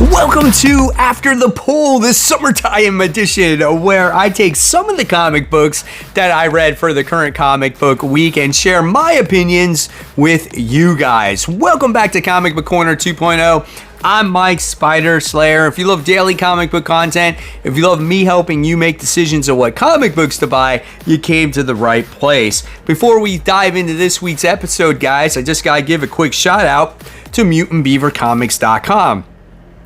Welcome to After the Poll, the summertime edition, where I take some of the comic books that I read for the current comic book week and share my opinions with you guys. Welcome back to Comic Book Corner 2.0. I'm Mike Spider Slayer. If you love daily comic book content, if you love me helping you make decisions on what comic books to buy, you came to the right place. Before we dive into this week's episode, guys, I just gotta give a quick shout out to MutantBeaverComics.com.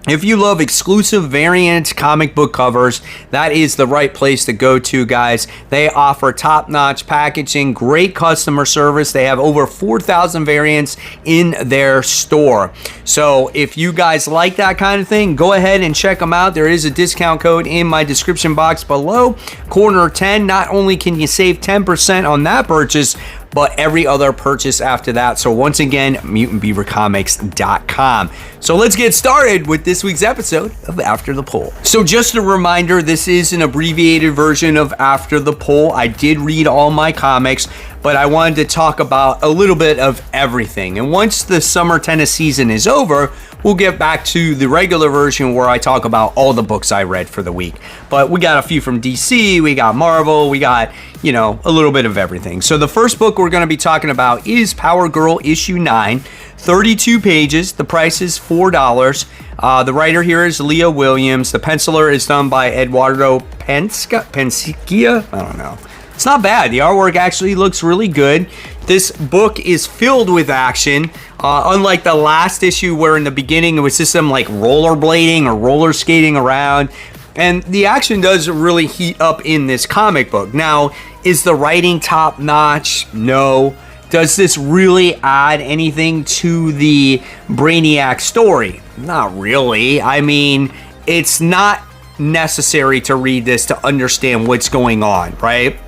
If you love exclusive variant comic book covers, that is the right place to go to, guys. They offer top-notch packaging, great customer service. They have over 4,000 variants in their store. So if you guys like that kind of thing, go ahead and check them out. There is a discount code in my description box below, Corner 10. Not only can you save 10% on that purchase, but every other purchase after that. So once again, MutantBeaverComics.com. So let's get started with this week's episode of After the Poll. So just a reminder, this is an abbreviated version of After the Poll. I did read all my comics, but I wanted to talk about a little bit of everything. And once the summer tennis season is over, we'll get back to the regular version where I talk about all the books I read for the week. But we got a few from DC, we got Marvel, we got, a little bit of everything. So the first book we're going to be talking about is Power Girl issue 9, 32 pages. The price is $4. The writer here is Leah Williams. The penciler is done by Eduardo Pensicchia. I don't know. It's not bad. The artwork actually looks really good. This book is filled with action. Unlike the last issue where in the beginning it was just some like rollerblading or roller skating around. And the action does really heat up in this comic book. Now, is the writing top notch? No. Does this really add anything to the Brainiac story? Not really. I mean, it's not necessary to read this to understand what's going on, right?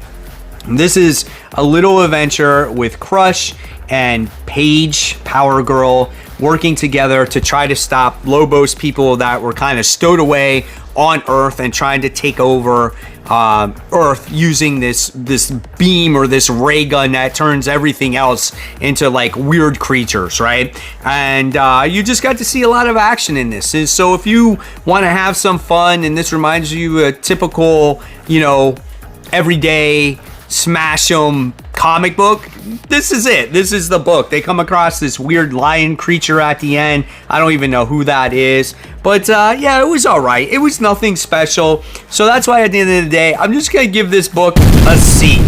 This is a little adventure with Crush and Paige, Power Girl, working together to try to stop Lobos people that were kind of stowed away on Earth and trying to take over Earth using this beam or this ray gun that turns everything else into like weird creatures, right? And you just got to see a lot of action in this. And so if you want to have some fun and this reminds you a typical, everyday smash 'em comic book, this is it. This is the book. They come across this weird lion creature at the end. I don't even know who that is. But yeah, it was all right. It was nothing special. So that's why at the end of the day, I'm just going to give this book a C.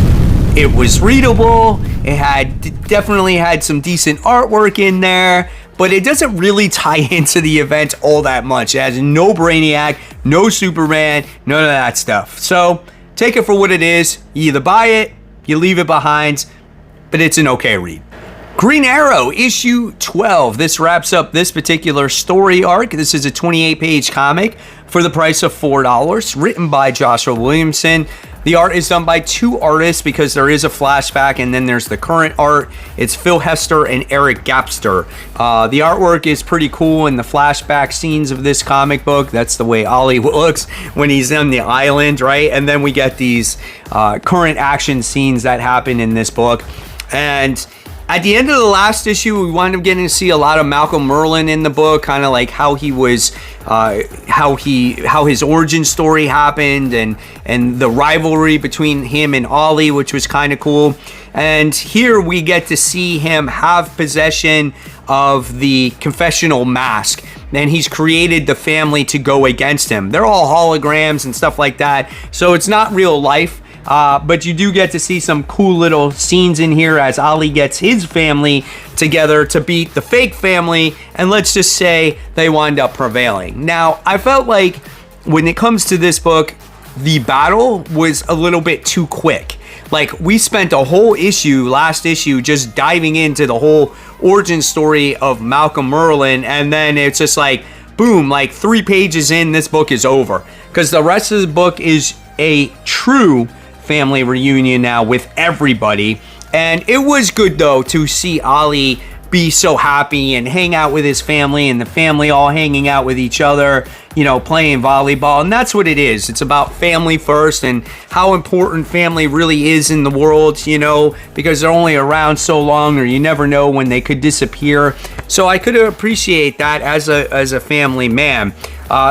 It was readable. It definitely had some decent artwork in there. But it doesn't really tie into the event all that much. It has no Brainiac, no Superman, none of that stuff. So take it for what it is. You either buy it, you leave it behind, but it's an okay read. Green Arrow, issue 12. This wraps up this particular story arc. This is a 28-page comic for the price of $4, written by Joshua Williamson. The art is done by two artists because there is a flashback and then there's the current art. It's Phil Hester and Eric Gapster. The artwork is pretty cool in the flashback scenes of this comic book. That's the way Ollie looks when he's on the island, right? And then we get these current action scenes that happen in this book. And at the end of the last issue, we wound up getting to see a lot of Malcolm Merlyn in the book, kind of like how he was, how his origin story happened, and the rivalry between him and Ollie, which was kind of cool. And here we get to see him have possession of the confessional mask, and he's created the family to go against him. They're all holograms and stuff like that, so it's not real life. But you do get to see some cool little scenes in here as Ollie gets his family together to beat the fake family, and let's just say they wind up prevailing. Now, I felt like when it comes to this book, the battle was a little bit too quick. Like, we spent a whole last issue, just diving into the whole origin story of Malcolm Merlyn, and then it's just like, boom, like 3 pages in, this book is over. Because the rest of the book is a true family reunion now with everybody. And it was good though to see Ollie be so happy and hang out with his family, and the family all hanging out with each other, you know, playing volleyball. And that's what it is. It's about family first and how important family really is in the world, you know, because they're only around so long, or you never know when they could disappear. So I could appreciate that as a family man.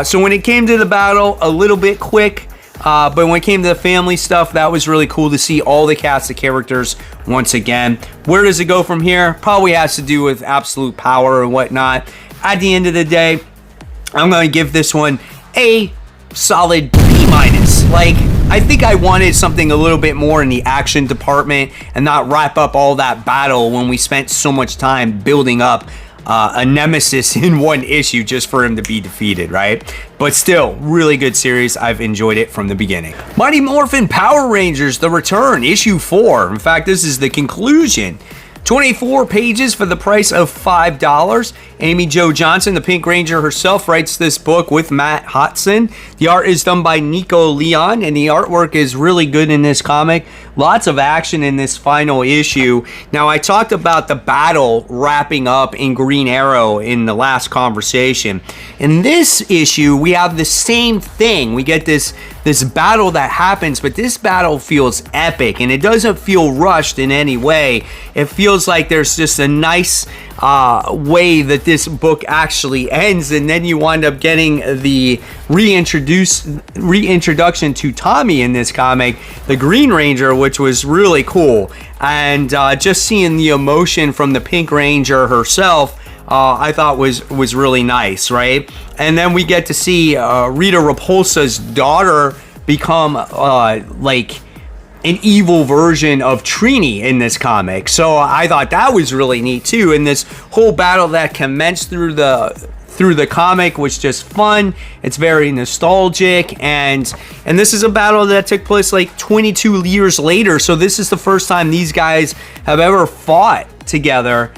So when it came to the battle, a little bit quick. But when it came to the family stuff, that was really cool to see all the cast of characters once again. Where does it go from here? Probably has to do with absolute power and whatnot. At the end of the day, I'm going to give this one a solid B-. Like, I think I wanted something a little bit more in the action department and not wrap up all that battle when we spent so much time building up a nemesis in one issue just for him to be defeated, right? But still, really good series. I've enjoyed it from the beginning. Mighty Morphin Power Rangers, The Return, issue 4. In fact, this is the conclusion. 24 pages for the price of $5. Amy Jo Johnson, the Pink Ranger herself, writes this book with Matt Hodson. The art is done by Nico Leon, and the artwork is really good in this comic. Lots of action in this final issue. Now, I talked about the battle wrapping up in Green Arrow in the last conversation. In this issue, we have the same thing. We get this battle that happens, but this battle feels epic, and it doesn't feel rushed in any way. It feels like there's just a nice way that this book actually ends, and then you wind up getting the reintroduction to Tommy in this comic, the Green Ranger, which was really cool. And just seeing the emotion from the Pink Ranger herself, I thought was really nice, right? And then we get to see Rita Repulsa's daughter become like an evil version of Trini in this comic. So I thought that was really neat too. And this whole battle that commenced through the comic was just fun. It's very nostalgic, and this is a battle that took place like 22 years later. So this is the first time these guys have ever fought together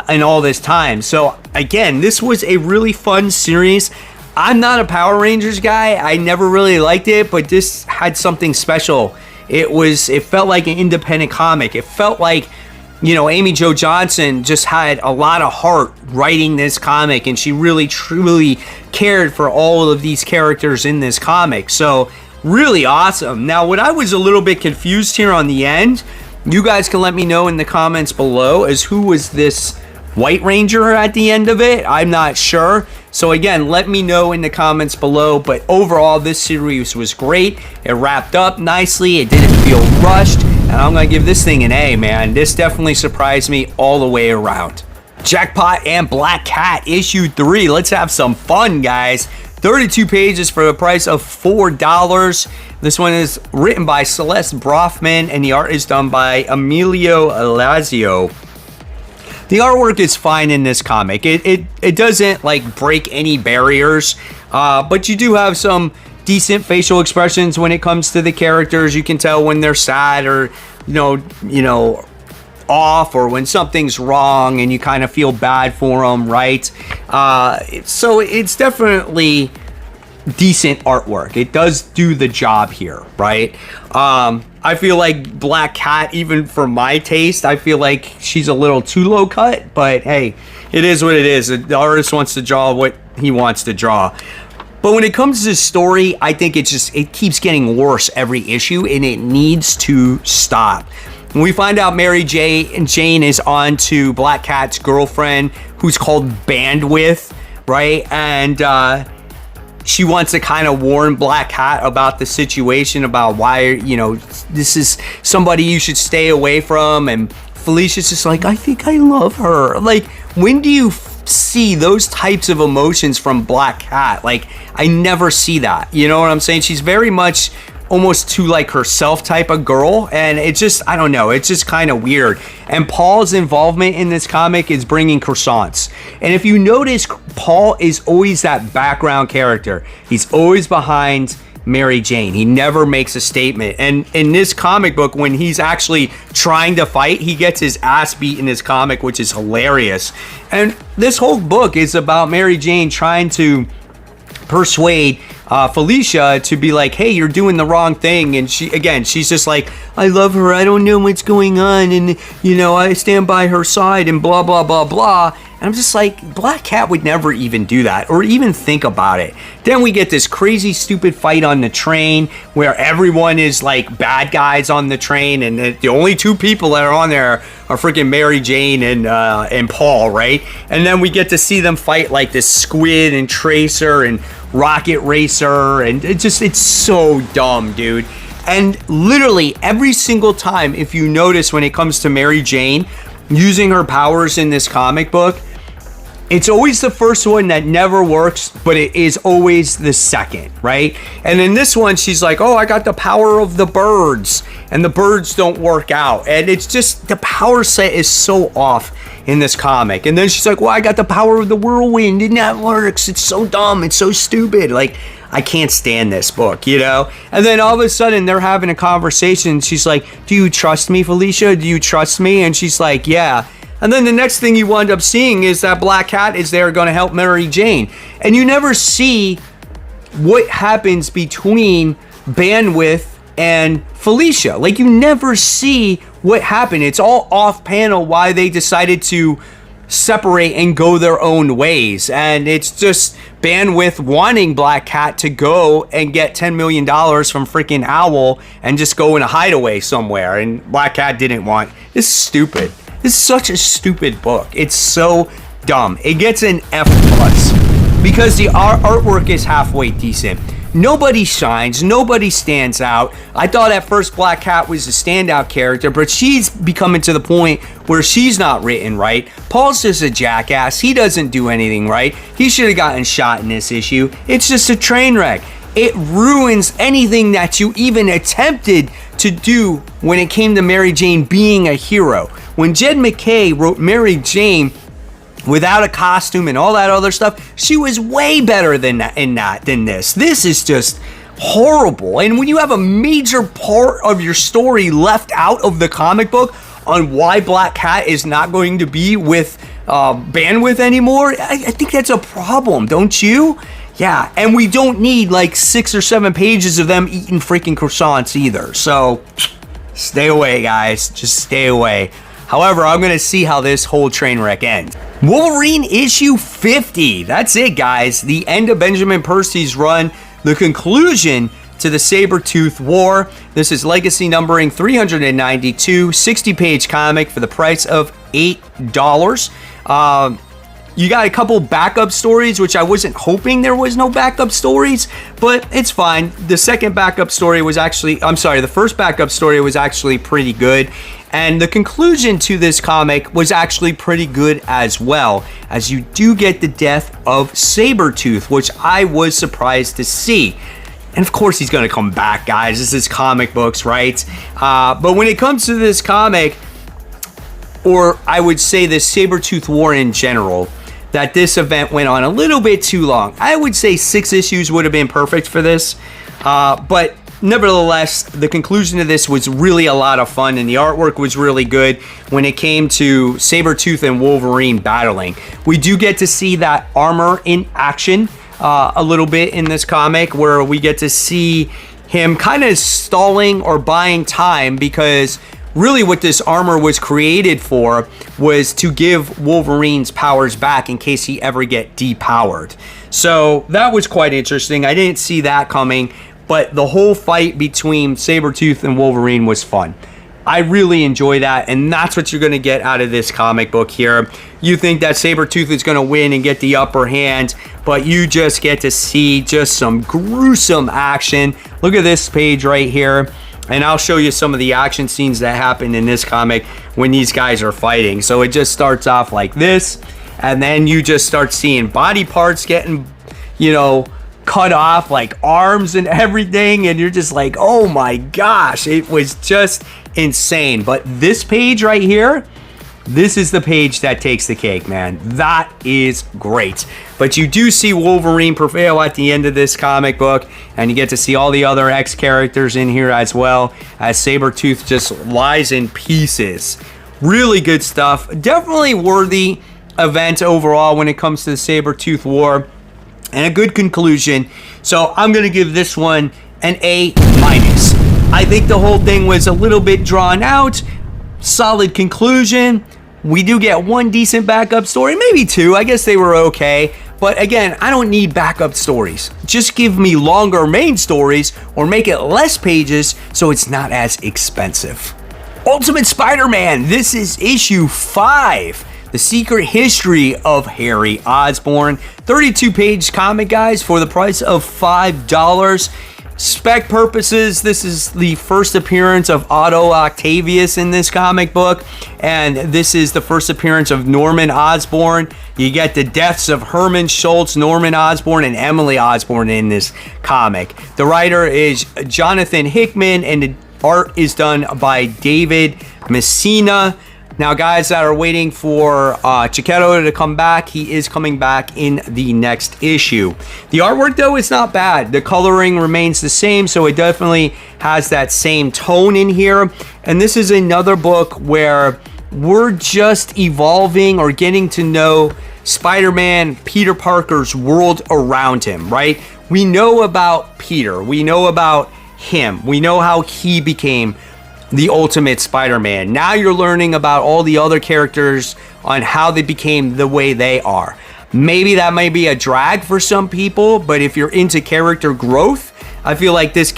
in all this time. So again, this was a really fun series. I'm not a Power Rangers guy. I never really liked it, but this had something special. It felt like an independent comic. It felt like, you know, Amy Jo Johnson just had a lot of heart writing this comic, and she really truly cared for all of these characters in this comic. So really awesome. Now, what I was a little bit confused here on the end, you guys can let me know in the comments below, is who was this White Ranger at the end of it. I'm not sure. So again, let me know in the comments below. But overall, this series was great. It wrapped up nicely. It didn't feel rushed. And I'm going to give this thing an A, man. This definitely surprised me all the way around. Jackpot and Black Cat, issue 3. Let's have some fun, guys. 32 pages for the price of $4. This one is written by Celeste Brofman, and the art is done by Emilio Lazio. The artwork is fine in this comic. It doesn't like break any barriers, but you do have some decent facial expressions when it comes to the characters. You can tell when they're sad or you know off, or when something's wrong and you kind of feel bad for them, right? So it's definitely decent artwork. It does do the job here, right? I feel like Black Cat, even for my taste, I feel like she's a little too low cut, but hey, it is what it is. The artist wants to draw what he wants to draw. But when it comes to this story, I think it keeps getting worse every issue, and it needs to stop. When we find out Mary Jane is on to Black Cat's girlfriend, who's called Bandwidth, right? And she wants to kind of warn Black Cat about the situation, about why, you know, this is somebody you should stay away from. And Felicia's just like, I think I love her. Like, when do you see those types of emotions from Black Cat? Like, I never see that. You know what I'm saying? She's very much almost too like herself type of girl, and it just, I don't know, it's just kind of weird. And Paul's involvement in this comic is bringing croissants, and if you notice, Paul is always that background character. He's always behind Mary Jane. He never makes a statement, and in this comic book, when he's actually trying to fight, he gets his ass beat in this comic, which is hilarious. And this whole book is about Mary Jane trying to persuade Felicia to be like, hey, you're doing the wrong thing. And she's just like, I love her, I don't know what's going on, and I stand by her side and blah blah blah blah. And I'm just like, Black Cat would never even do that or even think about it. Then we get this crazy stupid fight on the train where everyone is like bad guys on the train, and the only two people that are on there are freaking Mary Jane and Paul, right? And then we get to see them fight like this Squid and Tracer and Rocket Racer, and it's so dumb, dude. And literally every single time, if you notice, when it comes to Mary Jane using her powers in this comic book, it's always the first one that never works, but it is always the second, right? And in this one, she's like, oh, I got the power of the birds, and the birds don't work out. And it's just, the power set is so off in this comic. And then she's like, well, I got the power of the whirlwind, and that works. It's so dumb. It's so stupid. Like, I can't stand this book, And then all of a sudden, they're having a conversation. She's like, do you trust me, Felicia? Do you trust me? And she's like, yeah. And then the next thing you wind up seeing is that Black Cat is there going to help Mary Jane. And you never see what happens between Bandwidth and Felicia. Like, you never see what happened. It's all off panel why they decided to separate and go their own ways. And it's just Bandwidth wanting Black Cat to go and get $10 million from freaking Owl and just go in a hideaway somewhere. And Black Cat didn't want. This is stupid. This is such a stupid book. It's so dumb. It gets an F+ because the artwork is halfway decent. Nobody shines. Nobody stands out. I thought at first Black Cat was a standout character, but she's becoming to the point where she's not written right. Paul's just a jackass. He doesn't do anything right. He should have gotten shot in this issue. It's just a train wreck. It ruins anything that you even attempted to do when it came to Mary Jane being a hero. When Jed MacKay wrote Mary Jane without a costume and all that other stuff, she was way better than this. This is just horrible. And when you have a major part of your story left out of the comic book on why Black Cat is not going to be with Bandwidth anymore, I think that's a problem, don't you? Yeah, and we don't need like 6 or 7 pages of them eating freaking croissants either. So stay away, guys. Just stay away. However, I'm going to see how this whole train wreck ends. Wolverine issue 50. That's it, guys. The end of Benjamin Percy's run. The conclusion to the Sabretooth War. This is legacy numbering 392, 60-page comic for the price of $8. You got a couple backup stories, which I wasn't hoping there was no backup stories, but it's fine. The second backup story was actually, the first backup story was actually pretty good. And the conclusion to this comic was actually pretty good as well, as you do get the death of Sabretooth, which I was surprised to see. And of course he's going to come back, guys. This is comic books, right? But when it comes to this comic, or I would say the Sabretooth War in general, that this event went on a little bit too long. I would say 6 issues would have been perfect for this. But nevertheless, the conclusion of this was really a lot of fun, and the artwork was really good when it came to Sabretooth and Wolverine battling. We do get to see that armor in action a little bit in this comic, where we get to see him kind of stalling or buying time, because really what this armor was created for was to give Wolverine's powers back in case he ever get depowered. So that was quite interesting. I didn't see that coming, but the whole fight between Sabretooth and Wolverine was fun. I really enjoy that, and that's what you're going to get out of this comic book here. You think that Sabretooth is going to win and get the upper hand, but you just get to see just some gruesome action. Look at this page right here. And I'll show you some of the action scenes that happen in this comic when these guys are fighting. So it just starts off like this, and then you just start seeing body parts getting, cut off, like arms and everything. And you're just like, oh my gosh, it was just insane. But this page right here, this is the page that takes the cake, man. That is great. But you do see Wolverine prevail at the end of this comic book, and you get to see all the other X characters in here as well, as Sabretooth just lies in pieces. Really good stuff. Definitely worthy event overall when it comes to the Sabretooth War. and a good conclusion. So I'm going to give this one an A-. I think the whole thing was a little bit drawn out. Solid conclusion. We do get one decent backup story, maybe two. I guess they were okay. But again, I don't need backup stories. Just give me longer main stories or make it less pages so it's not as expensive. Ultimate Spider-Man, this is issue 5. The Secret History of Harry Osborn. 32-page comic, guys, for the price of $5. Spec purposes, this is the first appearance of Otto Octavius in this comic book, and this is the first appearance of Norman Osborn. You get the deaths of Herman Schultz, Norman Osborn, and Emily Osborn in this comic. The writer is Jonathan Hickman, and the art is done by David Messina. Now, guys that are waiting for Chiquetto to come back, he is coming back in the next issue. The artwork, though, is not bad. The coloring remains the same, so it definitely has that same tone in here. And this is another book where we're just evolving or getting to know Spider-Man, Peter Parker's world around him, right? We know about Peter. We know about him. We know how he became the Ultimate Spider-Man. Now you're learning about all the other characters on how they became the way they are. Maybe that might be a drag for some people, but if you're into character growth, I feel like this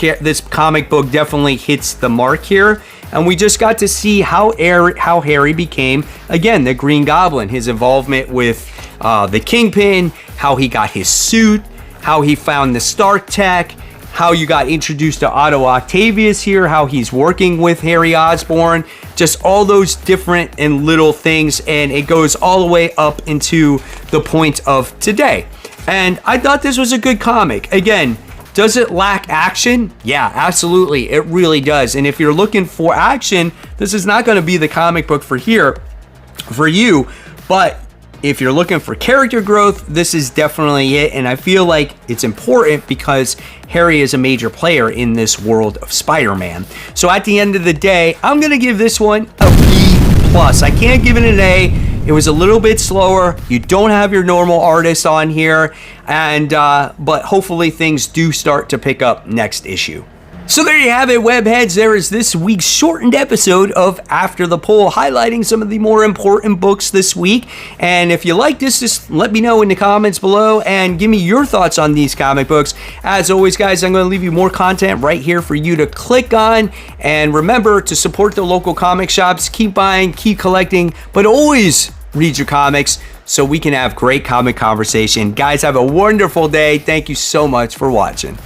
comic book definitely hits the mark here. And we just got to see how Harry became, again, the Green Goblin. His involvement with the Kingpin, how he got his suit, how he found the Stark tech, how you got introduced to Otto Octavius here, how he's working with Harry Osborn, just all those different and little things, and it goes all the way up into the point of today. And I thought this was a good comic. Again, does it lack action? Yeah, absolutely, it really does. And if you're looking for action, this is not going to be the comic book for you, but if you're looking for character growth, this is definitely it. And I feel like it's important because Harry is a major player in this world of Spider-Man. So at the end of the day, I'm going to give this one a B+. I can't give it an A. It was a little bit slower. You don't have your normal artist on here. And but hopefully things do start to pick up next issue. So there you have it, webheads. There is this week's shortened episode of After the Poll, highlighting some of the more important books this week. And if you like this, just let me know in the comments below and give me your thoughts on these comic books. As always, guys, I'm going to leave you more content right here for you to click on. And remember to support the local comic shops. Keep buying, keep collecting, but always read your comics so we can have great comic conversation. Guys, have a wonderful day. Thank you so much for watching.